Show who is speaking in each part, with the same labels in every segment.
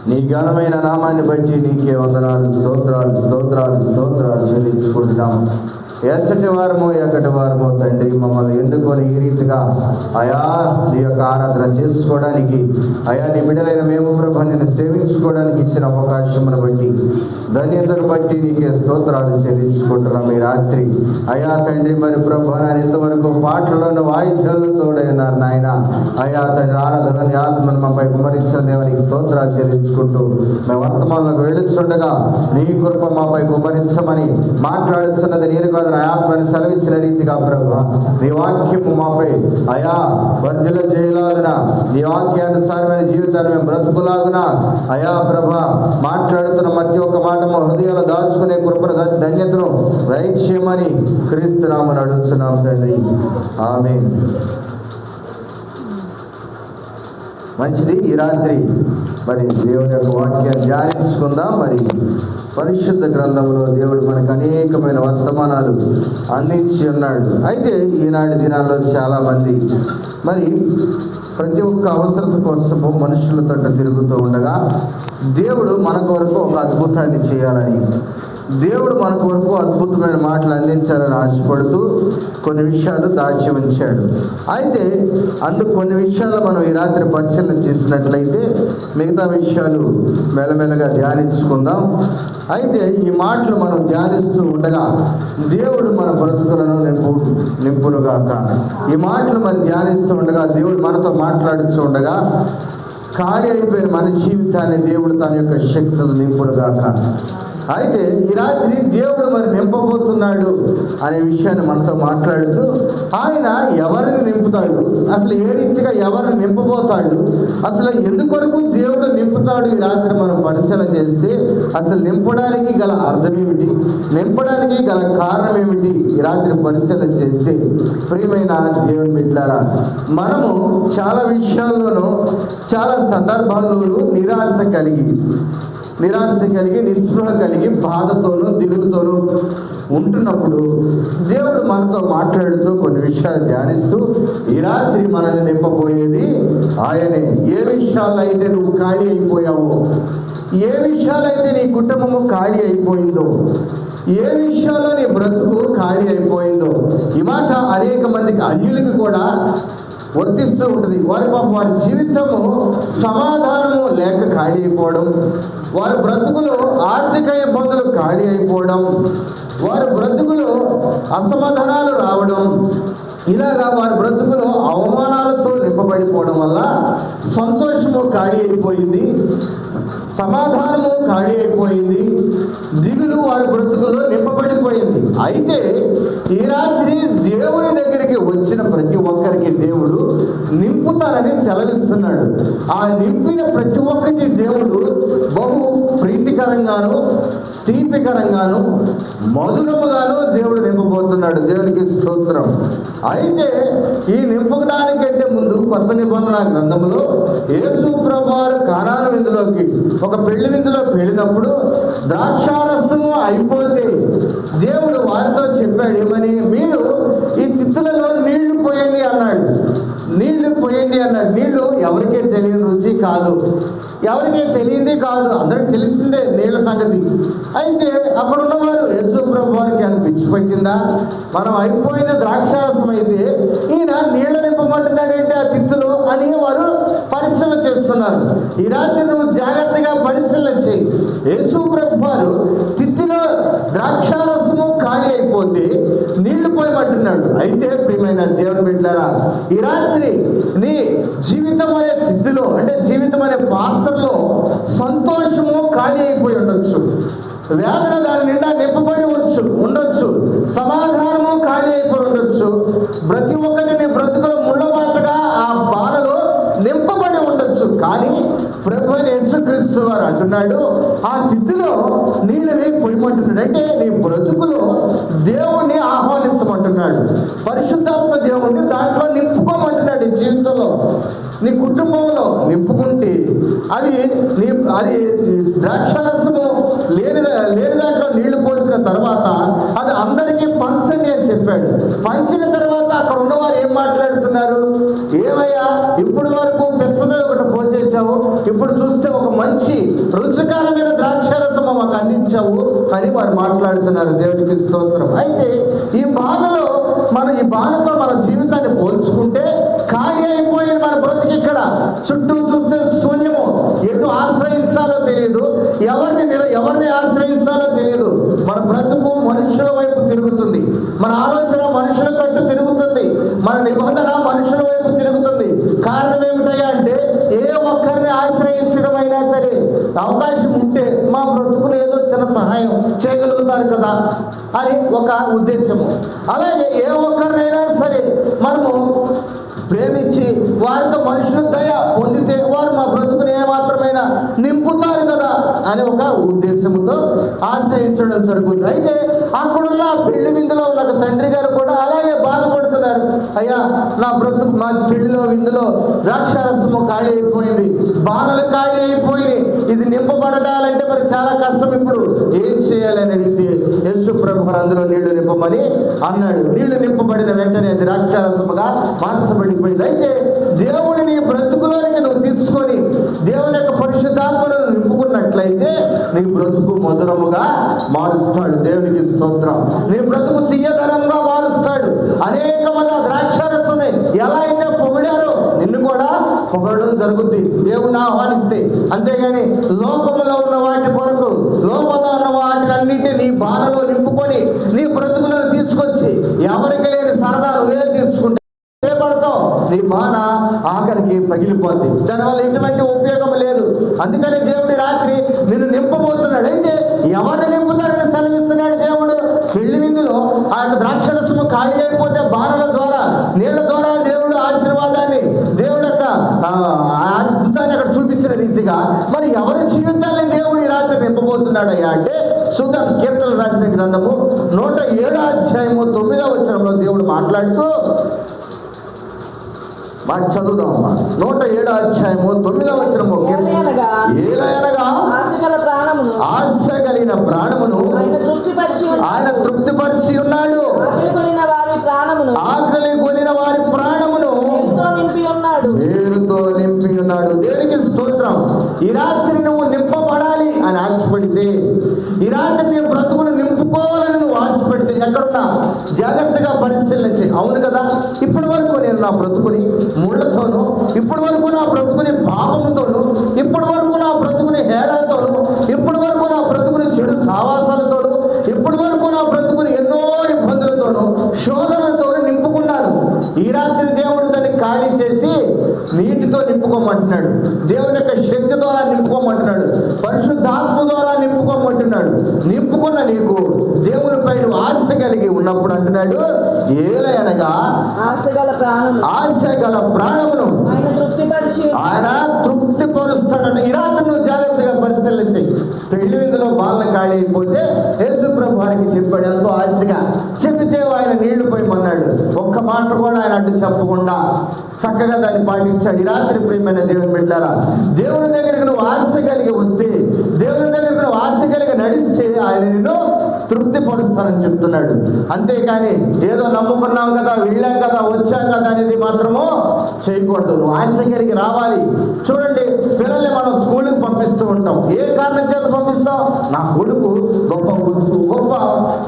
Speaker 1: నీ ఘనమైన నామాన్ని బట్టి నీకే వందనాలు, స్తోత్రాలు స్తోత్రాలు స్తోత్రాలు చెల్లించుకుంటున్నాము. ఎచ్చటి వారము ఎక్కటి వారము తండ్రి, మమ్మల్ని ఎందుకొని ఈ రీతిగా అయా నీ యొక్క ఆరాధన చేసుకోవడానికి, అయా నీ బిడ్డలైన మేము ప్రభు నిన్ను సేవించుకోవడానికి ఇచ్చిన అవకాశమును బట్టి, ధన్యతను బట్టి నీకే స్తోత్రాలు చెల్లించుకుంటున్నాం. ఈ రాత్రి అయా తండ్రి మరి ప్రభు నేను ఇంతవరకు పాటలను వాయిద్యాలు తోడైనారు నాయన. అయా తండ్రి ఆరాధన నీ ఆత్మను మాపై కుమరించిన దేవునికి స్తోత్రాలు చెల్లించుకుంటూ మేము వర్తమానంలోకి వెళ్ళుచుండగా నీ కృప మాపై కుమరించమని మాట్లాడుతున్నది నేను కాదు, నా ఆత్మని సెలవిచ్చిన రీతిగా ప్రభు నీ వాక్యము మాపై అయా వర్ధిల్ల చేయలాగున, నీ వాక్యానుసారమైన జీవితాన్ని మేము బ్రతుకులాగున అయా ప్రభ మాట్లాడుతున్న ప్రతి ఒక్క మాట మా హృదయాలు దాచుకునే కృపను ధన్యతను దయచేయమని క్రీస్తు నామమున అడుగుతున్నాం తండ్రి, ఆమేన్. మంచిది. ఈ రాత్రి మరి దేవుని యొక్క వాక్యాన్ని ధ్యానించుకుందాం. మరి పరిశుద్ధ గ్రంథంలో దేవుడు మనకు అనేకమైన వర్తమానాలు అందించి ఉన్నాడు. అయితే ఈనాటి దినాల్లో చాలామంది మరి ప్రతి ఒక్క అవసరత కోసము మనుషుల తోట తిరుగుతూ ఉండగా, దేవుడు మన కొరకు ఒక అద్భుతాన్ని చేయాలని, దేవుడు మన కొరకు అద్భుతమైన మాటలు అందించాలని ఆశపడుతూ కొన్ని విషయాలు దాచి ఉంచాడు. అయితే అందుకు కొన్ని విషయాలు మనం ఈ రాత్రి పరిశీలన చేసినట్లయితే మిగతా విషయాలు మెల్లమెల్లగా ధ్యానించుకుందాం. అయితే ఈ మాటలు మనం ధ్యానిస్తూ ఉండగా దేవుడు మన బ్రతుకులను నింపునుగాక. ఈ మాటలు మనం ధ్యానిస్తూ ఉండగా దేవుడు మనతో మాట్లాడుతూ ఉండగా ఖాళీ అయిపోయిన మన జీవితాన్ని దేవుడు తన యొక్క శక్తితో నింపునుగాక. అయితే ఈ రాత్రి దేవుడు మరి నింపబోతున్నాడు అనే విషయాన్ని మనతో మాట్లాడుతూ ఆయన ఎవరిని నింపుతాడు, అసలు ఏ రీతిగా ఎవరిని నింపబోతాడు, అసలు ఎందుకొరకు దేవుడు నింపుతాడు, ఈ రాత్రి మనం పరిశీలన చేస్తే అసలు నింపడానికి గల అర్థం ఏమిటి, నింపడానికి గల కారణం ఏమిటి, ఈ రాత్రి పరిశీలన చేస్తే ప్రియమైన దేవుని బిడ్డలారా, మనము చాలా విషయాల్లోనూ చాలా సందర్భాల్లోనూ నిరాశ కలిగి నిస్పృహ కలిగి బాధతోనూ దిగులుతోనూ ఉంటున్నప్పుడు దేవుడు మనతో మాట్లాడుతూ కొన్ని విషయాలు ధ్యానిస్తూ ఈ రాత్రి మనల్ని నింపబోయేది ఆయనే. ఏ విషయాల్లో అయితే నువ్వు ఖాళీ అయిపోయావో, ఏ విషయాలైతే నీ కుటుంబము ఖాళీ అయిపోయిందో, ఏ విషయాల్లో నీ బ్రతుకు ఖాళీ అయిపోయిందో, ఈ మాట అనేక మందికి అన్యులకి కూడా వర్తిస్తూ ఉంటుంది. వారి జీవితము సమాధానము లేక ఖాళీ అయిపోవడం, వారి బ్రతుకులో ఆర్థిక ఇబ్బందులు ఖాళీ అయిపోవడం, వారి బ్రతుకులో అసమాధానాలు రావడం, ఇలాగా వారి బ్రతుకులో అవమానాలతో నింపబడిపోవడం వల్ల సంతోషము ఖాళీ అయిపోయింది, సమాధానము ఖాళీ అయిపోయింది, దిగులు వారి బ్రతుకుల్లో నింపబడిపోయింది. అయితే ఈ రాత్రి దేవుని దగ్గరికి వచ్చిన ప్రతి ఒక్కరికి దేవుడు నింపుతానని సెలవిస్తున్నాడు. ఆ నింపిన ప్రతి ఒక్కటి దేవుడు బహు ప్రీతికరంగాను, తీపికరంగాను, మధురముగాను దేవుడు నింపబోతున్నాడు. దేవునికి స్తోత్రం. అయితే ఈ నింపడానికంటే ముందు కొత్త నిబంధన గ్రంథంలో యేసు ప్రభువారు కానాను విందులోకి, ఒక పెళ్లి విందులోకి వెళ్ళినప్పుడు ద్రాక్షారసము అయిపోతే దేవుడు వారితో చెప్పాడు ఏమని, మీరు ఈ తిత్తులలో నీళ్లు పోయండి అన్నాడు. నీళ్లు పోయండి అన్నాడు. నీళ్లు ఎవరికీ తెలియని రుచి కాదు, ఎవరికీ తెలియంది కాదు, అందరికి తెలిసిందే నీళ్ళ సంగతి. అయితే అక్కడ ఉన్నవారు యేసు ప్రభు వారికి అని పిచ్చి పెట్టిందా, మనం అయిపోయిన ద్రాక్షారసం అయితే ఈయన నీళ్లు నింపమంటున్నాడంటే ఆ తిత్తులు అని వారు పరిశీలన చేస్తున్నారు. ఈ రాత్రి నువ్వు జాగ్రత్తగా పరిశీలన చేయి. యేసు ప్రభు వారు తిత్తిలో ద్రాక్షారసము ఖాళీ అయిపోతే నీళ్లు పోయమంటున్నాడు. అయితే ప్రియమైన దేవుని బిడ్డలారా, ఈ రాత్రి నీ జీవితం అనే తిత్తిలో, అంటే జీవితం అనే పాత్రలో సంతోషము ఖాళీ అయిపోయి ఉండొచ్చు, వేదన దాని నిండా నింపబడి ఉండొచ్చు, సమాధానము ఖాళీ అయిపోయి ఉండొచ్చు, ప్రతి ఒక్కటి నీ బ్రతుకులో ముళ్ళమాటగా ఆ బాధలో నింపబడి ఉండొచ్చు. కానీ ప్రభు యేసుక్రీస్తు వారు అంటున్నాడు, ఆ తిత్తిలో నీళ్ళని పొయ్యమంటున్నాడు. అంటే నీ బ్రతుకులో దేవుణ్ణి ఆహ్వానించమంటున్నాడు, పరిశుద్ధాత్మ దేవుణ్ణి దాంట్లో నింపుకోమంటున్నాడు. ఈ జీవితంలో నీ కుటుంబంలో నింపుకుంటే అది ద్రాక్షారసము లేని దాంట్లో నీళ్లు పోసిన తర్వాత అది అందరికీ పంచండి అని చెప్పాడు. పంచిన తర్వాత అక్కడ ఉన్నవారు ఏం మాట్లాడుతున్నారు, ఏమయ్యా ఇప్పుడు వరకు పెచ్చదనం ఒకటి పోసేసావు, ఇప్పుడు చూస్తే ఒక మంచి రుచికరమైన ద్రాక్షారసము మాకు అందించావు అని వారు మాట్లాడుతున్నారు. దేవుడికి స్తోత్రం. అయితే ఈ బాణతో మన జీవితాన్ని పోల్చుకుంటే ఖాళీ అయిపోయింది మన బ్రతికి. ఇక్కడ చుట్టూ చూస్తే శూన్యము, ఎటు ఆశ్రయించాలో తెలియదు, ఎవరిని ఆశ్రయించాలో తెలియదు. మన బ్రతుకు మనుషుల వైపు తిరుగుతుంది, మన ఆలోచన మనుషుల తట్టు తిరుగుతుంది, మన నిబంధన మనుషుల వైపు తిరుగుతుంది. కారణం ఏమిటయ్యా అంటే, ఏ ఒక్కరిని ఆశ్రయించడం అయినా సరే అవకాశం ఉంటే మా బ్రతుకులు ఏదో చిన్న సహాయం చేయగలుగుతారు కదా అని ఒక ఉద్దేశము. అలాగే ఏ ఒక్కరినైనా సరే మనము ప్రేమించి వారితో మనుషుల దయ పొందితే వారు మా బ్రతుకుని ఏమాత్రమైనా నింపుతారు కదా అనే ఒక ఉద్దేశంతో ఆశ్రయించడం జరుగుతుంది. అయితే అక్కడున్న పెళ్లి విందులో ఉన్న తండ్రి గారు కూడా అలాగే బాధపడుతున్నారు. అయ్యా, నా బ్రతుకు మా పెళ్లిలో విందులో ద్రాక్షారసము ఖాళీ అయిపోయింది, బాణలు ఖాళీ అయిపోయింది, ఇది నింపబడాలంటే మరి చాలా కష్టం, ఇప్పుడు ఏం చేయాలని అడిగితే యేసు ప్రభువు అందులో నీళ్లు నింపమని అన్నాడు. నీళ్లు నింపబడిన వెంటనే ద్రాక్షారసముగా మార్చబడిపోయింది. అయితే దేవుడిని బ్రతుకులోనికి నువ్వు తీసుకొని దేవుని యొక్క పరిశుద్ధాత్మను నింపుకున్నట్లయితే నీ బ్రతుకు మధురముగా మారుస్తాడు. దేవునికి స్తోత్రం. నీ బ్రతుకు తీయదనంగా మారుస్తాడు. అనేక మంది ద్రాక్షారసమే ఎలా అయితే పొగిడారో నిన్ను కూడా పొగడడం జరుగుద్ది దేవుని ఆహ్వానిస్తే. అంతేగాని లోకములో ఉన్న వాటి కొరకు, లోపల ఉన్న వాటినన్నింటినీ నీ బాణలో నింపుకొని నీ బ్రతుకులను తీసుకొచ్చి ఎవరికి లేని సరదా నువ్వే తీర్చుకుంటే పడతావు, నీ బాణ ఆఖరికి పగిలిపోద్ది. దానివల్ల ఎటువంటి ఉపయోగం లేదు. అందుకని దేవుడి రాత్రి నిన్ను నింపబోతున్నాడు. అయితే ఎవరిని నింపుతారని సెలవిస్తున్నాడు దేవుడు. పెళ్లి విందులో ఆ యొక్క ద్రాక్షరసము ఖాళీ అయిపోతే బాణల ద్వారా, నీళ్ల ద్వారా దేవుడు ఆశీర్వాదాన్ని, దేవుడు యొక్క అద్భుతాన్ని అక్కడ చూపించిన రీతిగా మరి ఎవరి జీవితాన్ని దేవుడు ఈ రాత్రి నింపబోతున్నాడయ్యా అంటే, చూద్దాం. కీర్తనలు రాసిన గ్రంథము 107వ అధ్యాయము 9వ వచనంలో దేవుడు మాట్లాడుతూ, మాట చదువుదాం అమ్మా. 107వ అధ్యాయము 9వ వచనము. ఏలయనగా ఆశ కలిగిన ప్రాణమును ఆయన తృప్తిపరిచి ఉన్నాడు, ఆకలి కొనిన వారి ప్రాణమును మేలుతో నింపి ఉన్నాడు. దేవునికి స్తోత్రం. ఈ రాత్రి నువ్వు నింపబడాలి అని ఆశపడితే, ఈ రాత్రి నీ బ్రతుకును నింపుకోవాలని నువ్వు ఆశపడితే ఎక్కడున్నా జాగ్రత్తగా పరిశీలించి, అవును కదా ఇప్పటి వరకు నేను నా బ్రతుకుని ముళ్ళతోను, ఇప్పటి వరకు నా బ్రతుకుని పాపముతోను, ఇప్పటి వరకు నా బ్రతుకుని హేళనతోను, ఇప్పటి వరకు నా బ్రతుకుని చెడు సావాసాలతోను, ఇప్పటి వరకు నా బ్రతుకుని ఎన్నో ఇబ్బందులతోను శోధనలతోను నింపుకున్నాను. ఈ రాత్రి దేవుడు దాన్ని ఖాళీ చేసి నీటితో నింపుకోమంటున్నాడు, దేవుని యొక్క శక్తి ద్వారా నింపుకోమంటున్నాడు, పరిశుద్ధాత్మ ద్వారా నింపుకోమంటున్నాడు. నింపుకున్న నీకు దేవుని పైన ఆశ కలిగి ఉన్నప్పుడు అంటున్నాడు, ఏలయనగా ఆశ గల ప్రాణమును ఆయన తృప్తిపరుస్తాడు. ఈ రాత్రి నువ్వు జాగ్రత్తగా పరిశీలించి, పెళ్లి విందులో బాణలు ఖాళీ అయిపోతే యేసు ప్రభు వారికి చెప్పాడు, ఎంతో ఆశగా చెబితే ఆయన నీళ్లు పోయమన్నాడు. ఒక్క మాట కూడా ఆయన అడ్డు చెప్పకుండా చక్కగా దాన్ని పాటించాడు. ఈ రాత్రి ప్రియమైన దేవుని బిడ్డలారా, దేవుని దగ్గరికి నువ్వు ఆశ కలిగి వస్తే, దేవుని దగ్గరికి నువ్వు ఆశ కలిగి నడిస్తే ఆయన నిన్ను తృప్తిపరుస్తానని చెప్తున్నాడు. అంతేకాని ఏదో నమ్ముకున్నాం కదా, వెళ్ళాం కదా, వచ్చాం కదా అనేది మాత్రము చేయకూడదు. నువ్వు ఆశ కలిగి రావాలి. చూడండి, పిల్లల్ని మనం స్కూల్కి పంపిస్తూ ఉంటాం. ఏ కారణం చేత పంపిస్తాం? నా కొడుకు గొప్ప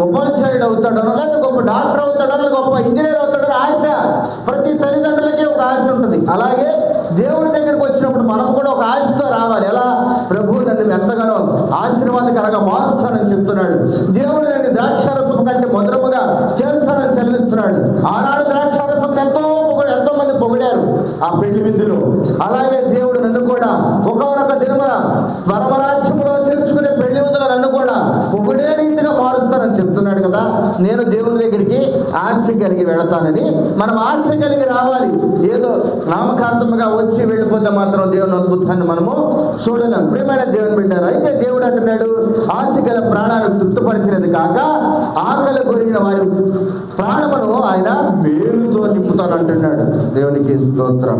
Speaker 1: ఉపాధ్యాయుడు అవుతాడు, లేదా గొప్ప డాక్టర్ అవుతాడు, లేదా గొప్ప ఇంజనీర్ అవుతాడు ఆశ. ప్రతి తల్లిదండ్రులకి ఒక ఆశ ఉంటుంది. అలాగే దేవుడి దగ్గరికి వచ్చినప్పుడు మనం కూడా ఒక ఆశతో రావాలి. ఎలా? ప్రభు నన్ను ఎంతగానో ఆశీర్వాదకరంగా మారుస్తానని చెప్తున్నాడు. దేవుడు నన్ను ద్రాక్షారసం కంటే మధురముగా చేస్తానని సెలవిస్తున్నాడు. ఆనాడు ద్రాక్షారసం ఎంతో మంది పొగిడారు ఆ పెళ్లి విందులో. అలాగే దేవుడు నన్ను కూడా ఒకనొక దినమున పరమరాజ్యంలో చేర్చుకునే పెళ్లి విందులో నన్ను కూడా పొగిడే రీతిగా మారుస్తానని చెప్తున్నాడు కదా. నేను దేవుని దగ్గరికి ఆశ కలిగి వెళతానని మనం ఆశ కలిగి రావాలి. ఏదో నామకార్థముగా వచ్చి వెళ్ళిపోతే మాత్రం దేవుని అద్భుతాన్ని మనము చూడలేం. ప్రియమైన దేవుని బిడ్డారు, అయితే దేవుడు అంటున్నాడు, ఆశ గల ప్రాణాన్ని తృప్తిపరిచినది కాక ఆకలి కొరిగిన వారి ప్రాణమును ఆయన మేలుతో నింపుతానంటున్నాడు. దేవునికి స్తోత్రం.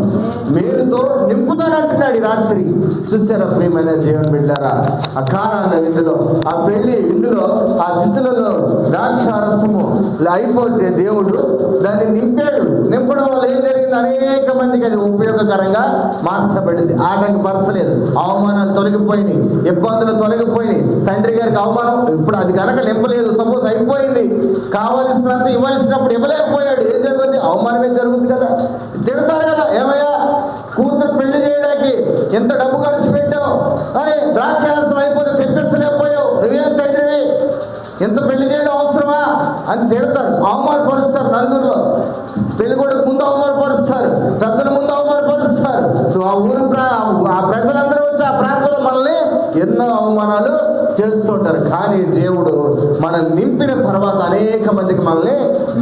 Speaker 1: మేలుతో నింపుతానంటున్నాడు ఈ రాత్రి. చూసారా ప్రియమైన దేవుని బిడ్డారా, ఆ కానాను విందులో, ఆ పెళ్లి విందులో, ఆ తిథులలో ద్రాక్షారసం వర్షము అయిపోతే దేవుడు దాన్ని నింపాడు. నింపడం వల్ల ఏం జరిగింది? అనేక మందికి అది ఉపయోగకరంగా మార్చబడింది. ఆటంకపరచలేదు. అవమానాలు తొలగిపోయినాయి, ఇబ్బందులు తొలగిపోయినాయి. తండ్రి గారికి అవమానం ఇప్పుడు అది కనుక నింపలేదు, సపోజ్ అయిపోయింది, కావలసినంత ఇవ్వవలసినప్పుడు ఇవ్వలేకపోయాడు, ఏం జరుగుతుంది? అవమానమే జరుగుతుంది కదా. తిడతారు కదా, ఏమయ్యా కూతురు పెళ్లి చేయడానికి ఎంత డబ్బు ఖర్చు పెట్టావు, అరే ద్రాక్షారసం అయిపోతే తెప్పించలేకపోయావు, నువ్వేం తండ్రివి, ఎంత పెళ్లి చేయడం అవసరమా అని తిడతారు, అవమానపరుస్తారు. నలుగురిలో పెళ్ళికొడుకు ముందు అవమానపరుస్తారు, పెద్దల ముందు అవమానపరుస్తారు. ఆ ఊరు ఆ ప్రజలందరూ వచ్చి ఆ ప్రాంతంలో మనల్ని ఎన్నో అవమానాలు చేస్తుంటారు. కానీ దేవుడు మనం నింపిన తర్వాత అనేక మందికి మనల్ని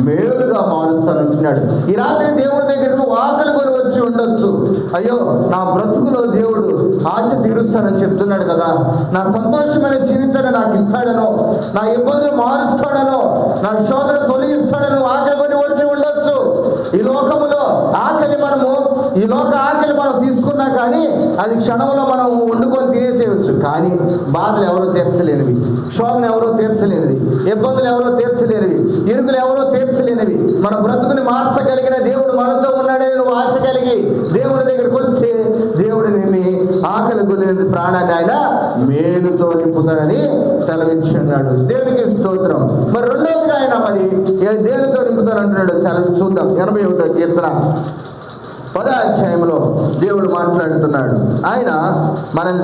Speaker 1: మేలుగా మారుస్తానంటున్నాడు. ఈ రాత్రి దేవుడి దగ్గరకు వార్తలు కొని వచ్చి ఉండొచ్చు. అయ్యో నా బ్రతుకులో దేవుడు ఆశ తీరుస్తానని చెప్తున్నాడు కదా, నా సంతోషమైన జీవితాన్ని నాకు ఇస్తాడనో, నా ఇబ్బందులు మారుస్తాడనో, నా శోధన తొలగిస్తాడనో ఆకలి కొని వచ్చి ఉండొచ్చు. ఈ లోకములో ఆకలి ఈ లోక ఆకలి మనం తీసుకున్నా కానీ అది క్షణంలో మనం వండుకొని తినేసేయచ్చు. కానీ బాధలు ఎవరో తీర్చలేనివి, శోధన ఎవరో తీర్చలేనివి, ఇబ్బందులు ఎవరో తీర్చలేనివి, ఇరుకులు ఎవరో తీర్చలేనివి. మన బ్రతుకుని మార్చగలిగిన దేవుడు మనతో ఉన్నాడని నువ్వు ఆశ కలిగి దేవుడి దగ్గరికి వస్తే దేవుడు నిన్ను ఆకలి గురి ప్రాణాన్ని ఆయన మేలుతో నింపుతానని సెలవించున్నాడు. దేవునికి స్తోత్రం. మరి రెండవదిగా ఆయన మరి దేనితో నింపుతానంటున్నాడు సెలవు చూద్దాం. 81వ కీర్తన 10వ అధ్యాయంలో దేవుడు మాట్లాడుతున్నాడు. ఆయన మనల్ని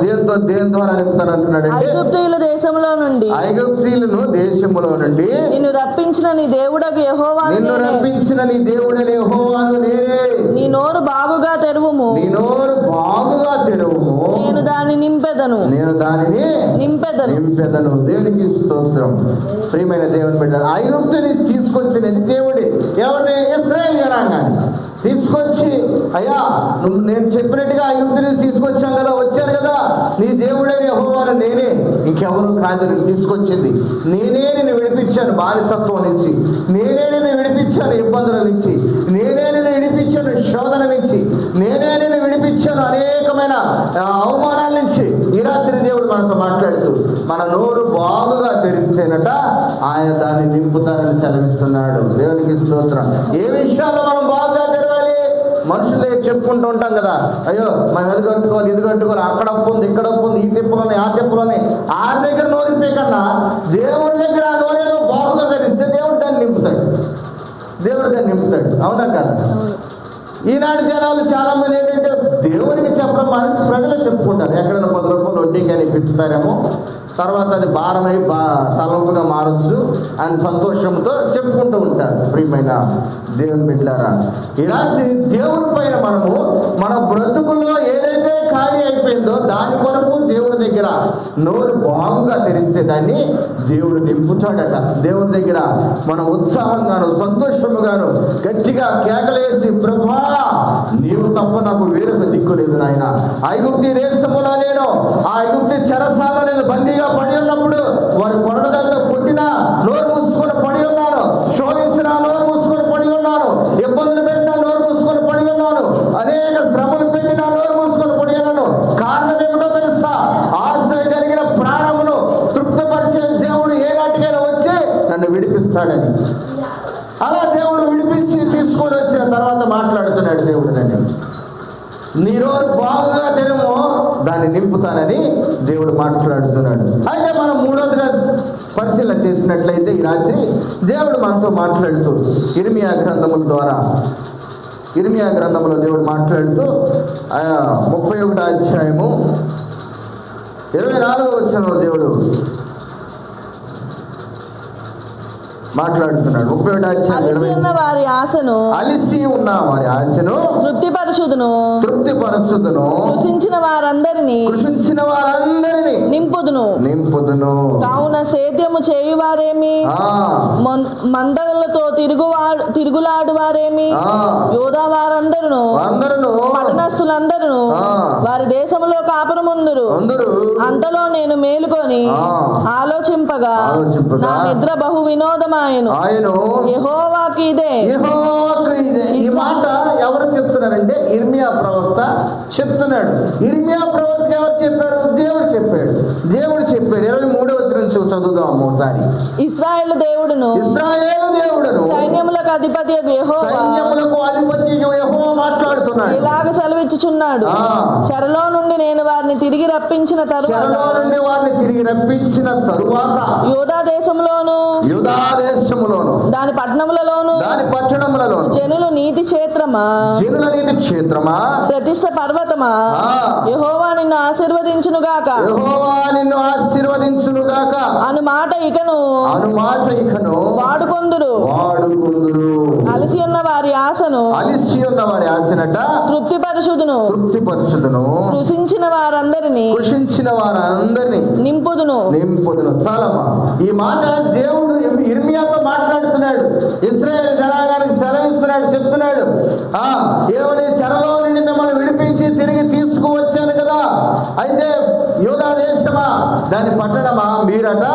Speaker 1: దేని ద్వారా నింపుతానంటున్నాడు అంటే, ఐగుప్తీయుల దేశంలో నుండి, ఐగుప్తీయులను దేశంలో నుండి నిన్ను రప్పించిన నీ దేవుడగు యెహోవాను, నిన్ను రప్పించిన నీ దేవుడైన యెహోవాను నేనే. నీ నోరు బాగుగా తెరువుము, నీ నోరు బాగుగా తెరువుము, నేను దాన్ని నింపెదను, నేను దానిని నింపెదను. దేవునికి స్తోత్రం. ప్రియమైన దేవుని బిడ్డ, ఐగుప్తుని తీసుకొచ్చినది దేవుడే. ఎవరిని? ఇశ్రాయేలు జనాంగాన్ని తీసుకొచ్చి, అయ్యా నేను చెప్పినట్టుగా ఐగుప్తుని తీసుకొచ్చాం కదా, వచ్చారు కదా, నీ దేవుడైన యెహోవాను నేనే, ఇంకెవరు కాదు. నేను తీసుకొచ్చింది నేనే, నిన్ను విడిపించాను బానిసత్వం నుంచి, నేనే నిన్ను విడిపించాను ఇబ్బందుల నుంచి, నేనే నిన్ను విడిపించాను శోధన నుంచి, నేనే నిన్ను విడిపించాను అనేకమైన అవమానాల నుంచి. ఈ రాత్రి దేవుడు మనతో మాట్లాడుతూ మన నోరు బాగుగా తెరిస్తేనట ఆయన దాన్ని నింపుతానని సెలవిస్తున్నాడు. దేవునికి స్తోత్రం. ఏ విషయాల్లో మనం బాగుగా తెరవాలి? మనుషుల దగ్గర చెప్పుకుంటూ ఉంటాం కదా, అయ్యో మనం ఇది కట్టుకోవాలి, ఇది కట్టుకోవాలి, అక్కడ అప్పు ఉంది, ఇక్కడ అప్పు ఉంది, ఈ తిప్పులోనే ఆ తిప్పులోనే. ఆ దగ్గర నోరిపే కన్నా దేవుడి దగ్గర ఆ నోరేదో బాగుగా ధరిస్తే దేవుడు దాన్ని నింపుతాడు, దేవుడు దాన్ని నింపుతాడు. అవునా కదా? ఈనాడు జనాలు చాలా మంది ఏంటంటే దేవునికి చెప్పడం మనిషి ప్రజలు చెప్పుకుంటారు. ఎక్కడైనా 10 రూపాయలు వడ్డీకి అని ఇప్పిస్తారేమో, తర్వాత అది భారమై తలంపుగా మారచ్చు అని సంతోషంతో చెప్పుకుంటూ ఉంటారు. ప్రియమైన దేవుని బిడ్డలారా, ఇలాంటి దేవుని పైన మనము మన బ్రతుకుల్లో ఏదైతే ఖాళీ అయిపోయిందో దాని కొరకు దేవుడి దగ్గర నోరు బాగుగా తెరిస్తే దాన్ని దేవుడు నింపుతాడట. దేవుడి దగ్గర మనం ఉత్సాహంగాను సంతోషముగాను గట్టిగా కేకలేసి, ప్రభా నీవు తప్ప నాకు వేరొక దిక్కు లేదు నాయన. ఐగుప్తి దేశములో నేను, ఆ ఐగుప్తి చెరసాల నేను బందీగా పడి ఉన్నప్పుడు వారి కొరడలతో కొట్టినా నోరు మూసుకొని పడి ఉన్నాను, శోధించిన నోరు మూసుకొని పడి ఉన్నాను, ఇబ్బందులు పెట్టినా నోరు మూసుకొని పడి ఉన్నాను, అనేక శ్రమలు పెట్టినా నోరు మూసుకొని పడి ఉన్నాను. కారణం ఏమిటో తెలుసా? ఆశ కలిగిన ప్రాణమును తృప్తిపరిచే దేవుడు ఏ నాటికైనా వచ్చి నన్ను విడిపిస్తాడని. అలా దేవుడు విడిపించి తీసుకొని వచ్చిన తర్వాత మాట్లాడుతున్నాడు దేవుడు, నన్ను నీ నోరు బాగుగా తెరుము, దాన్ని నింపుతానని దేవుడు మాట్లాడుతున్నాడు. అయితే మనం మూడోదిగా పరిశీలన చేసినట్లయితే ఈ రాత్రి దేవుడు మనతో మాట్లాడుతూ ఇర్మియా గ్రంథముల ద్వారా, ఇర్మియా గ్రంథంలో దేవుడు మాట్లాడుతూ 31వ అధ్యాయము 24వ వచనంలో దేవుడు మాట్లాడుతున్నాడు. 31వ అధ్యాయం అలిసి ఉన్న వారి ఆశను తృప్తిపరచుదును, కృషించిన వారందరినీ నింపుదును. కావున సేద్యము చేయువారేమి, మందలతో తిరుగులాడు వారేమి, యోధా వారందరూ, పట్టణస్థులందరూ వారి దేశంలో కాపురముందురు. అంతలో నేను మేలుకొని ఆలోచింపగా నా నిద్ర బహు వినోదమా యెహోవాకు ఇదే. ఈ మాట ఎవరు చెప్తున్నారంటే ఇర్మియా ప్రవక్త చెప్తున్నాడు. ఇర్మియా ప్రవక్త ఎవరు చెప్పారు? దేవుడు చెప్పాడు. 23వ వచనం చదువుదాం ఒకసారి.
Speaker 2: ఇశ్రాయేలు దేవుడును
Speaker 1: సైన్యములకు అధిపతి యెహోవా మాట్లాడుతున్నాడు.
Speaker 2: ఇలాగ సెలవిచ్చుచున్నాడు, చెరలో నుండి నేను వారిని తిరిగి రప్పించిన తరువాత యూదా దేశములోను దాని పట్టణములలోను జనుల నీతి క్షేత్రమా ప్రతిష్ఠ పర్వతమా యెహోవా నిన్ను ఆశీర్వదించునుగాక అను మాట ఇకను వాడుకొందురు. అలసి ఉన్న వారి ఆశను తృప్తిపరచుదును. కృషించిన వారందరినీ నింపుదును.
Speaker 1: చాలమ్మా. ఈ మాట దేవుడు ఇర్మియాతో మాట్లాడుతున్నాడు. ఇశ్రాయేలు జనాంగానికి సెలవిస్తున్నాడు, చెప్తున్నాడు, ఏమని, చెరలో నుండి మిమ్మల్ని విడిపించి తిరిగి తీసుకువచ్చాను కదా, అయితే యూదా దేశమా దాని పట్టణమా మీరట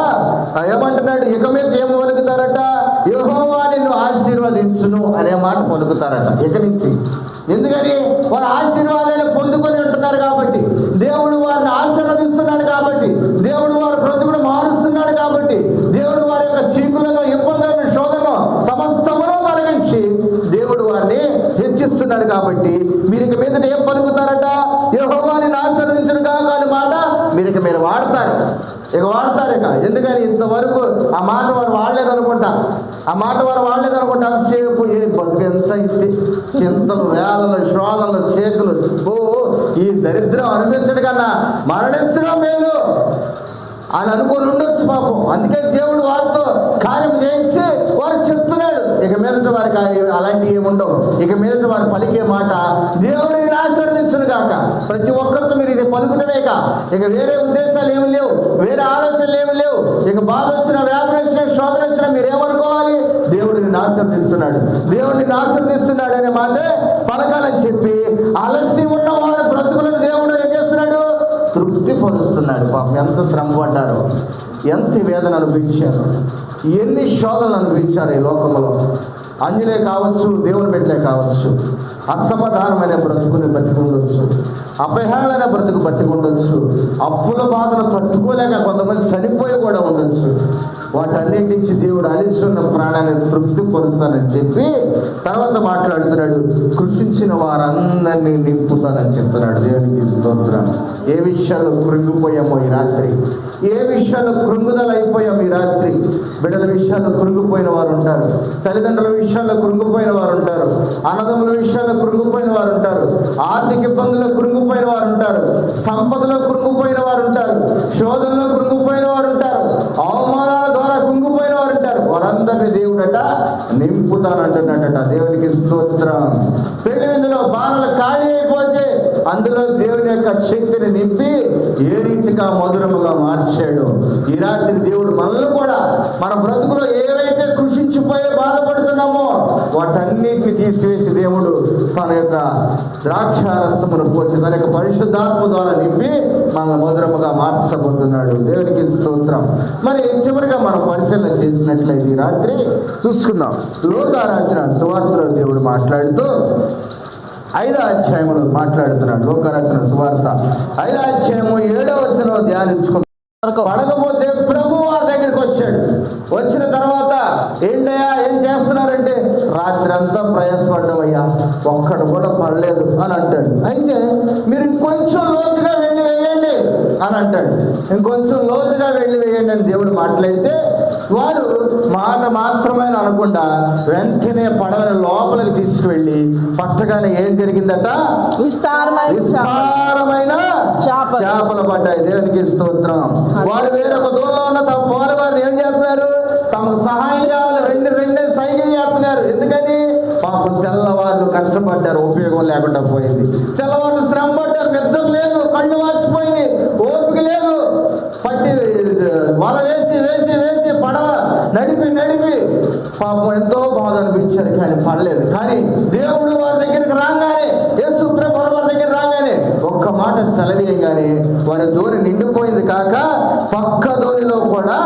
Speaker 1: ఏమంటున్నాడు, ఇక మీద ఏం పలుకుతారట, యెహోవా నిన్ను ఆశీర్వదించును అనే మాట పలుకుతారట ఇక నుంచి. ఎందుకని వారు ఆశీర్వాదాలు పొందుకొని ఉంటున్నారు కాబట్టి, దేవుడు వారిని ఆశీర్వదిస్తున్నాడు కాబట్టి, దేవుడు వారి బ్రతుకును మారుస్తున్నాడు కాబట్టి, దేవుడు వారి యొక్క చీకులను, ఇబ్బందులను, శోధనను సమస్తమును తొలగించి దేవుడు వారిని హెచ్చిస్తున్నాడు కాబట్టి మీరు ఇక మీద ఏం పలుకుతారట, యెహోవా నిన్ను ఆశీర్వదించును కాక అనే మాట మీరు వాడతారు. ఎందుకని ఇంతవరకు ఆ మాట వారు వాడలేదనుకుంటా, అంతసేపు ఏ బతుకు ఎంత ఇచ్చి చింతలు, వేదలు, శోధనలు, చేతులు, ఈ దరిద్రం అనిపించడు కన్నా మరణించడం మేలు అని అనుకుని ఉండొచ్చు పాపం. అందుకే దేవుడు వారితో కార్యం చేయించి వారు చెప్తున్నాడు, ఇక మీదట వారికి అలాంటివి ఏముండవు. ఇక మీదట వారు పలికే మాట దేవుడిని ఆశీర్వదించును గాక. ప్రతి ఒక్కరితో మీరు ఇది పలుకుటమేక, ఇక వేరే ఉద్దేశాలు ఏమి లేవు, వేరే ఆలోచనలు ఏమి లేవు. ఇక బాధ వచ్చినా, వ్యాధులు వచ్చినా, శోధన వచ్చినా మీరేమనుకోవాలి, దేవుడిని ఆశీర్వదిస్తున్నాడు అనే మాటే పలకాలని చెప్పి అలసి ఉన్న వారి బ్రతుకులను దేవుడు ఏం చేస్తున్నాడు, తృప్తి పరుస్తున్నాడు. పాపం ఎంత శ్రమ పడ్డారో, ఎంత వేదన అనిపించారు, ఎన్ని శోధనలు అనిపించారు ఈ లోకంలో. అన్యులే కావచ్చు, దేవుని బిడ్డలే కావచ్చు, అసమాధానమైన బ్రతుకుని బతికి ఉండొచ్చు, అపహేళన బ్రతుకు బతికి ఉండొచ్చు, అప్పుల బాధను తట్టుకోలేక కొంతమంది చనిపోయి కూడా ఉండొచ్చు. వాటన్నిటి నుంచి దేవుడు అలిసి ఉన్న ప్రాణాన్ని తృప్తి పరుస్తానని చెప్పి తర్వాత మాట్లాడుతున్నాడు, కృషించిన వారందరినీ నింపుతానని చెప్తున్నాడు. దేవునికి స్తోత్రం. ఏ విషయాల్లో కృంగిపోయామో ఈ రాత్రి, ఏ విషయాల్లో కృంగుదల అయిపోయాము ఈ రాత్రి. బిడ్డల విషయాల్లో కృంగిపోయిన వారు ఉంటారు, తల్లిదండ్రుల విషయాల్లో కృంగిపోయిన వారు ఉంటారు, అన్నదమ్ముల విషయాల్లో కృంగిపోయిన వారు ఉంటారు, ఆర్థిక ఇబ్బందుల్లో కృంగిపోయిన వారు ఉంటారు, సంపదలో కృంగిపోయిన వారు ఉంటారు, శోధనలో కృంగిపోయిన వారు ఉంటారు, అవమానాల ద్వారా కృంగిపోయిన వారు ఉంటారు. వారందరినీ దేవుడట నింపుతానంటున్నాడట. దేవునికి స్తోత్రం. పెళ్లి విందులో బాణలు ఖాళీ అయిపోతే అందులో దేవుని యొక్క శక్తిని నింపి ఏ రీతిగా మధురముగా మార్చాడు. ఈ రాత్రి దేవుడు మనల్ని కూడా మన బ్రతుకులో ఏవైతే కృషించిపోయే బాధపడుతున్నామో వాటన్నిటిని తీసివేసి దేవుడు తన యొక్క ద్రాక్షారసమును పోసి తన యొక్క పరిశుద్ధాత్మ ద్వారా నింపి మనల్ని మధురముగా మార్చబోతున్నాడు. దేవునికి స్తోత్రం. మరి చివరిగా మనం పరిశీలన చేసినట్లయితే ఈ రాత్రి చూసుకుందాం. లూకా రాసిన సువార్తలో దేవుడు మాట్లాడుతూ 5వ అధ్యాయములో మాట్లాడుతున్నాడు. లూకా రాసిన సువార్త 5వ అధ్యాయము 7వ వచనం ధ్యానించుకుంటాం. పడకపోతే ప్రభు వారి దగ్గరికి వచ్చాడు. వచ్చిన తర్వాత ఏంటయ్యా ఏం చేస్తున్నారంటే, రాత్రి అంతా ప్రయాసపడ్డామయ్యా, ఒక్కడు కూడా పడలేదు అని అంటాడు. అయితే మీరు ఇంకొంచెం లోతుగా వెళ్ళి వేయండి అని అంటాడు. ఇంకొంచెం లోతుగా వెళ్ళి వేయండి అని దేవుడు మాట్లాడితే వారు మాట మాత్రమే అనకుండా వెంటనే పడవని లోపలికి తీసుకువెళ్ళి పట్టగానే ఏం జరిగిందట, విస్తారమైన చేపలు పడ్డాయి. దేవునికి స్తోత్రం. వారు వేరొక దూరంలో ఉన్న తమ పోల వారిని ఏం చేస్తున్నారు, తమకు సహాయం కావాలి రెండు సైకిల్ చేస్తున్నారు. ఎందుకని పాపం తెల్లవాళ్ళు కష్టపడ్డారు, ఉపయోగం లేకుండా పోయింది. తెల్లవాళ్ళు శ్రమ పడ్డారు, నిద్ర లేదు, కళ్ళు వాచిపోయింది, ఓపిక లేదు. పట్టి వల వేసి పడవ నడిపి పాపం ఎంతో బాధ అనిపించారు, కానీ పడలేదు. కానీ దేవుడు వారి దగ్గరికి రాగానే, యేసు ప్రభువు వారి దగ్గర రాగానే ఒక్క మాట సెలవేయగానే వారి దోణి నిండిపోయింది కాక పక్క దోణిలో కూడా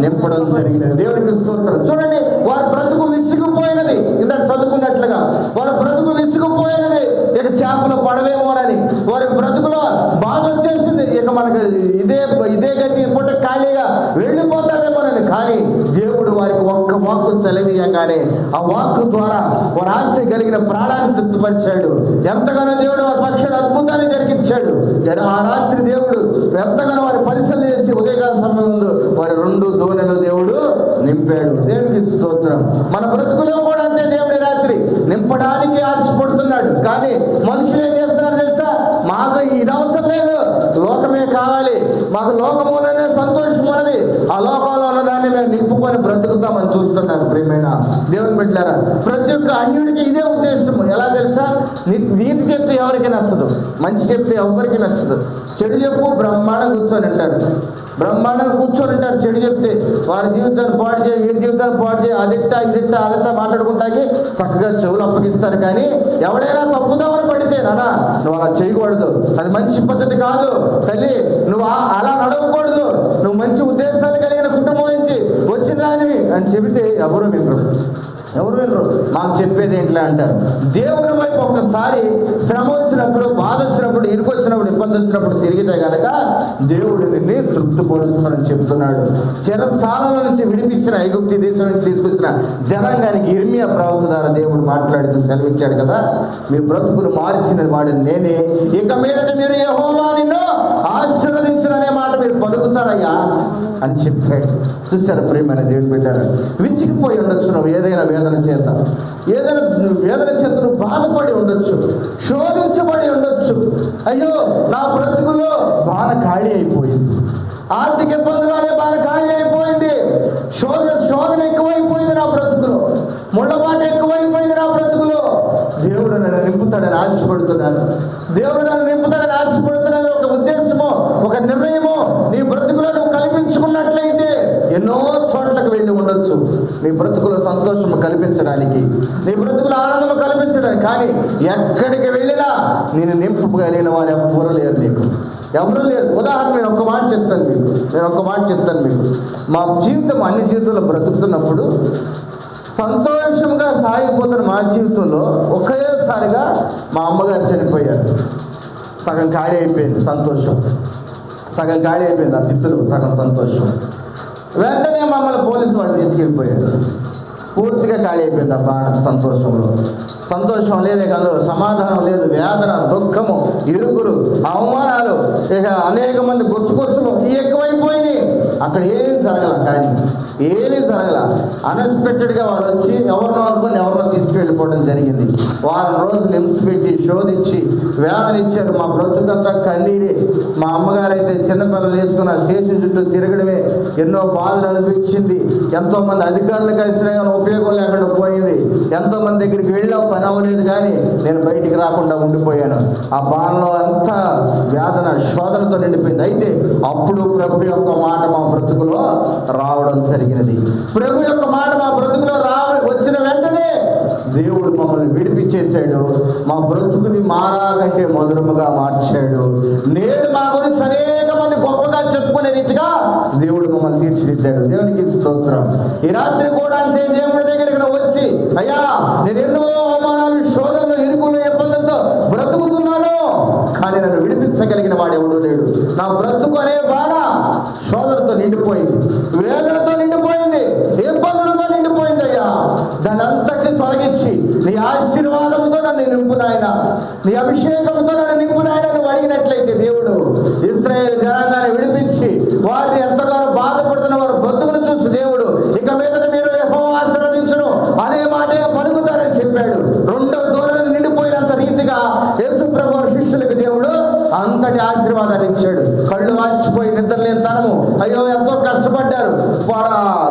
Speaker 1: నింపడం జరిగినది. దేవునికి స్తోత్రం. చూడండి, వారి బ్రతుకు విసిగిపోయినది. ఇందాక చదువుకున్నట్లుగా వారి బ్రతుకు విసిగిపోయినది. ఇక చేపలు పడవేమోనని వారి బ్రతుకులో బాధ వచ్చేసింది. ఇక మనకు ఇదే గతి పూట ఖాళీగా వెళ్ళిపోతామేమోనని. కానీ దేవుడు వారికి ఒక్క వాక్కు సెలవీయగానే ఆ వాక్కు ద్వారా వారి ఆశ కలిగిన ప్రాణాన్ని తృప్తిపరిచాడు. ఎంతగానో దేవుడు వారి పక్షాన్ని అద్భుతాన్ని జరిగించాడు. ఆ రాత్రి దేవుడు ఎంతగానో వారి పరిశీలన చేసి ఉదయకాల సమయం ముందు వారి 2 దోణెలు దేవుడు నింపాడు. దేవునికి స్తోత్రం. మన బ్రతుకులో కూడా అంతే. దేవుడి రాత్రి నింపడానికి ఆశపడుతున్నాడు. కానీ మనుషులు ఏం చేస్తున్నారు తెలుసా? మాకు ఇది అవసరం లేదు, లోకమే కావాలి, మాకు లోకములోనే సంతోషం ఉన్నది, ఆ లోకంలో ఉన్నదాన్ని మేము నింపుకొని బ్రతుకుతామని చూస్తున్నారు. ప్రియమైన దేవుని బిడ్డలారా, ప్రతి ఒక్క అన్యుడికి ఇదే ఉద్దేశం. ఎలా తెలుసా? నీతి చెప్తే ఎవరికి నచ్చదు, మంచి చెప్తే ఎవరికి నచ్చదు. చెడు చెప్పు బ్రహ్మాండంగా కూర్చొని అంటారు, బ్రహ్మాండంగా కూర్చొని ఉంటారు. చెడు చెప్తే వారి జీవితాన్ని పాడు చేయి, వీరి జీవితాన్ని పాడు చేయి, అదిట్టా ఇదిట్టా అదిట్టా మాట్లాడుకుంటాకి చక్కగా చెవులు అప్పగిస్తారు. కానీ ఎవడైనా తప్పుదామని పడితే నానా నువ్వు అలా చేయకూడదు, అది మంచి పద్ధతి కాదు తల్లి, నువ్వు అలా నడవకూడదు, నువ్వు మంచి ఉద్దేశాలు కలిగిన కుటుంబం నుంచి వచ్చిన దానివి అని చెబితే ఎవరు వినరు. మాకు చెప్పేది ఏంటిలా అంటారు. దేవుని వైపు ఒక్కసారి శ్రమ వచ్చినప్పుడు, బాధ వచ్చినప్పుడు, ఇరుకొచ్చినప్పుడు, ఇబ్బంది వచ్చినప్పుడు తిరిగితే కనుక దేవుడు నిన్ను తృప్తిపరుస్తాడని చెప్తున్నాడు. చెరసాల నుంచి విడిపించిన ఐగుప్తు దేశం నుంచి తీసుకొచ్చిన జనాంగానికి ఇర్మియా ప్రవక్త ద్వారా దేవుడు మాట్లాడుతూ సెలవిచ్చాడు కదా, మీ బ్రతుకులు మార్చిన వాడిని నేనే, ఇక మీదట మీరు యెహోవా నిన్ను ఆశీర్వదించుననే మాట మీరు పలుకుతారయ్యా అని చెప్పాడు. చూశారు ప్రియమైన దేవుని బిడ్డలారా, విసిగిపోయి ఉండొచ్చు నువ్వు ఏదైనా వేదన చేత నువ్వు బాధపడి ఉండొచ్చు, శోధించబడి ఉండొచ్చు. అయ్యో నా బ్రతుకులో బాధ ఖాళీ అయిపోయింది, ఆర్థిక ఇబ్బందులు బాధ ఖాళీ అయిపోయింది, శోధన ఎక్కువైపోయింది నా బ్రతుకులో, ముళ్ళబాట ఎక్కువైపోయింది నా బ్రతుకులో. దేవుడు నన్ను నింపుతాడని ఆశపడుతున్నాను, దేవుడు నన్ను నింపుతాడని ఆశపడుతున్నాను. ఒక ఉద్దేశమో ఒక నిర్ణయమో నీ బ్రతుకులో నువ్వు కల్పించుకున్నట్లయితే ఎన్నో చోట్లకు వెళ్ళి ఉండొచ్చు నీ బ్రతుకులో సంతోషము కల్పించడానికి, నీ బ్రతుకులో ఆనందము కల్పించడానికి. కానీ ఎక్కడికి వెళ్ళినా నేను నింపగలిగిన వారు ఎవరు లేరు, నీకు ఎవరు లేరు. ఉదాహరణ నేను ఒక్క మాట చెప్తాను మీకు. మా జీవితం అన్ని జీవితంలో బ్రతుకుతున్నప్పుడు సంతోషంగా సాగిపోతున్న మా జీవితంలో ఒకేసారిగా మా అమ్మగారు చనిపోయారు. సగం ఖాళీ అయిపోయింది సంతోషం, సగం ఖాళీ అయిపోయింది ఆ తిట్టులు, సగం సంతోషం. వెంటనే మమ్మల్ని పోలీసు వాళ్ళు తీసుకెళ్ళిపోయారు. పూర్తిగా ఖాళీ అయిపోయింది ఆ బాణ. సంతోషం లేదే, అందులో సమాధానం లేదు, వేదన, దుఃఖము, ఇరుకులు, అవమానాలు, ఇక అనేక మంది గుసగుసలు ఎక్కువైపోయినాయి. అక్కడ ఏమీ జరగల. అన్ఎక్స్పెక్టెడ్గా వారు వచ్చి ఎవరినో తీసుకెళ్ళిపోవడం జరిగింది. వారం రోజులు హింస పెట్టి శోధించి వేదన ఇచ్చారు. మా బ్రతుకంతా కన్నీరే. మా అమ్మగారు అయితే చిన్నపిల్లలు వేసుకుని ఆ స్టేషన్ చుట్టూ తిరగడమే ఎన్నో బాధలు అనిపించింది. ఎంతోమంది అధికారులు కలిసినా కానీ ఉపయోగం లేకుండా పోయింది. ఎంతోమంది దగ్గరికి వెళ్ళాం, పని అవ్వలేదు, కానీ నేను బయటికి రాకుండా ఉండిపోయాను. ఆ బాధలో అంతా వేదన, శోధనతో నిండిపోయింది. అయితే అప్పుడు ప్రభు యొక్క మాట మా బ్రతుకులో రావడం జరిగినది. ప్రభు యొక్క మాట మా బ్రతుకులో వచ్చిన వెంటనే దేవుడు మమ్మల్ని విడిపించేశాడు. మా బ్రతుకుని మారా కంటే మధురముగా మార్చాడు. నేడు మా గురించి అనేక మంది గొప్పగా చెప్పుకునే రీతిగా దేవుడు మమ్మల్ని తీర్చిదిద్దాడు. దేవునికి స్తోత్రం. ఈ రాత్రి కూడా అంతే, దేవుడి దగ్గరికి వచ్చి అయ్యా నేను ఎన్నో అవమానాలు, శోధనలు, ఇరుకులు, ఇబ్బందులతో బ్రతుకుతున్నాను, కానీ నన్ను విడిపించగలిగిన వాడు ఎవడూ లేడు. నా బ్రతుకు అనే బాధ శోధనతో నిండిపోయింది, వేదనతో నిండిపోయింది, ఇబ్బందులతో నిండిపోయింది. అయ్యా దాని అంతటిని తొలగించి నీ ఆశీర్వాదంతో నన్ను నింపు నాయన, నీ అభిషేకంతో నన్ను నింపు నాయన నువ్వు అడిగినట్లయితే దేవుడు ఇశ్రాయేలు జనాంగాన్ని విడిపించి వారిని ఎంతగానో బాధపడుతున్న వారు బ్రతుకును చూసి దేవుడు ఇక మీదట మీరు యెహోవా ఆశీర్వదించును అనే మాటే పలుకుతారని చెప్పాడు. 2 దూడలను నిండిపోయినంత రీతిగా యేసు ప్రభు శిష్యులకు దేవుడు అంతటి ఆశీర్వాదాన్ని ఇచ్చాడు. కళ్ళు వాచిపోయి నిద్రలేని తనము, అయ్యో ఎంతో కష్టపడ్డారు,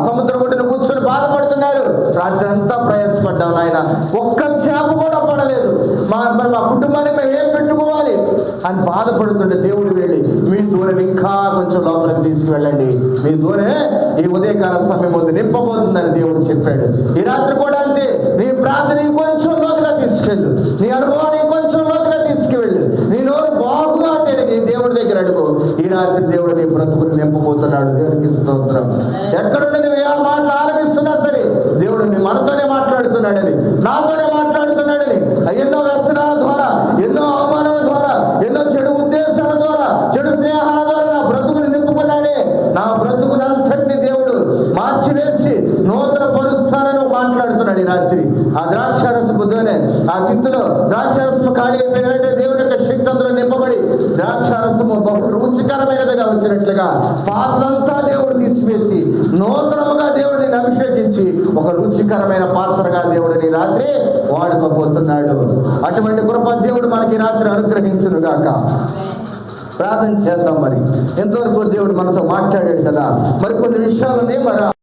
Speaker 1: సముద్రం ఒడ్డున కూర్చొని బాధపడుతున్నారు, రాత్రి అంతా ప్రయాసపడ్డాం నాయన, ఒక్క చేప కూడా పడలేదు, మా కుటుంబానికి మేము ఏం పెట్టుకోవాలి అని బాధపడుతుంటే దేవుడు వెళ్ళి మీ దూడని ఇంకా కొంచెం లోపలికి తీసుకువెళ్ళండి, మీ దూడే ఈ ఉదయకాల సమయం ముందు నింపబోతుందని దేవుడు చెప్పాడు. ఈ రాత్రి కూడా అంతే, నీ ప్రార్థన ఇంకొంచెం లోతుగా తీసుకెళ్ళు, నీ అనుభవాన్ని ఇంకొంచెం లోతుగా తీసుకువెళ్ళు, నీ నోరు బాగుగా నీ దేవుడి దగ్గర అడుగు. ఈ రాత్రి దేవుడు నీ బ్రతుకుని నింపబోతున్నాడు. దేవునికి స్తోత్రం. ఎక్కడుండి నువ్వు ఏ మాటలు ఆలపిస్తున్నా సరే దేవుడు మనతోనే మాట్లాడుతున్నాడని, నాతోనే మాట్లాడుతున్నాడని. ఎన్నో వ్యసనాల ద్వారా, ఎన్నో అవమానాల ద్వారా, ఎన్నో చెడు ఉద్దేశాల ద్వారా, చెడు స్నేహాల ద్వారా నా బ్రతుకుని నింపుకున్నాడే. నా బ్రతుకునంతటిని దేవుడు మార్చివేసి నూతన పరుస్తానని మాట్లాడుతున్నాడు ఈ రాత్రి. ఆ ద్రాక్షారసపు దోనె, ఆ తిత్తులో ద్రాక్షారసము ఖాళీ అయిపోయినట్టే దేవుని యొక్క శక్తి అందులో నింపబడి ద్రాక్షారసము బహు రుచికరమైనదిగా వచ్చినట్లుగా పాత్రంతా దేవుడు తీసివేసి నూతనముగా దేవుడిని అభిషేకించి ఒక రుచికరమైన పాత్రగా దేవుడిని రాత్రి వాడుకోబోతున్నాడు. అటువంటి కృప దేవుడు మనకి రాత్రి అనుగ్రహించును గాక. ప్రార్థన చేద్దాం. మరి ఎంతవరకు దేవుడు మనతో మాట్లాడాడు కదా, మరి కొన్ని విషయాలని మరి